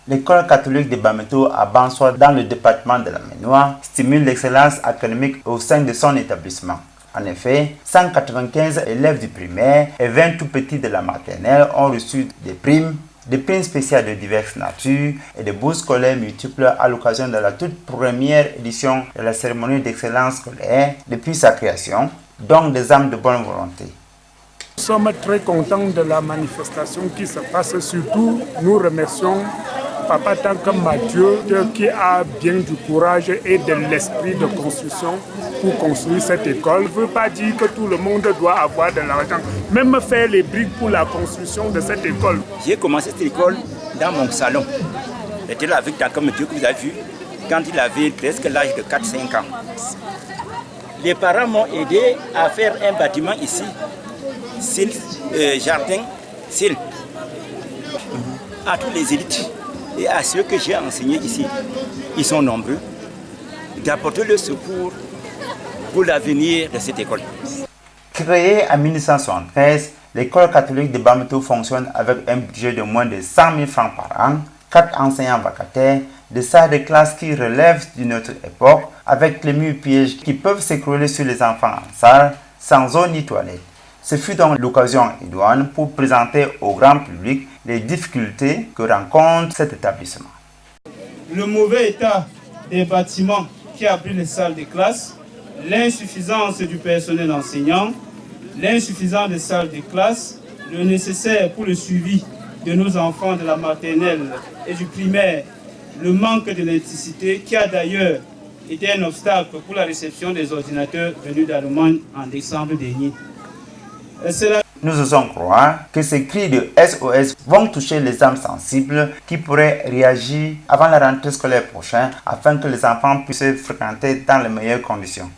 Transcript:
L'école catholique de Bameto à Bansoa dans le département de la Ménois stimule l'excellence académique au sein de son établissement. En effet, 195 élèves du primaire et 20 tout petits de la maternelle ont reçu des primes spéciales de diverses natures et des bourses scolaires multiples à l'occasion de la toute première édition de la cérémonie d'excellence scolaire depuis sa création, donc des âmes de bonne volonté. Nous sommes très contents de la manifestation qui se passe. Surtout, nous remercions Papa Tanka Mathieu qui a bien du courage et de l'esprit de construction pour construire cette école. Je ne veux pas dire que tout le monde doit avoir de l'argent, même faire les briques pour la construction de cette école. J'ai commencé cette école dans mon salon. J'étais là avec Tanka Mathieu que vous avez vu quand il avait presque l'âge de 4-5 ans. Les parents m'ont aidé à faire un bâtiment ici, jardin, à tous les élites et à ceux que j'ai enseignés ici. Ils sont nombreux, d'apporter le secours pour l'avenir de cette école. Créée en 1973, l'école catholique de Bameto fonctionne avec un budget de moins de 100 000 francs par an, 4 enseignants vacataires, des salles de classe qui relèvent d'une autre époque, avec les murs pièges qui peuvent s'écrouler sur les enfants en salle, sans eau ni toilette. Ce fut donc l'occasion idoine pour présenter au grand public les difficultés que rencontre cet établissement. Le mauvais état des bâtiments qui abritent les salles de classe, l'insuffisance du personnel enseignant, l'insuffisance des salles de classe, le nécessaire pour le suivi de nos enfants de la maternelle et du primaire, le manque de l'électricité qui a d'ailleurs été un obstacle pour la réception des ordinateurs venus d'Allemagne en décembre dernier. Nous osons croire que ces cris de SOS vont toucher les âmes sensibles qui pourraient réagir avant la rentrée scolaire prochaine afin que les enfants puissent fréquenter dans les meilleures conditions.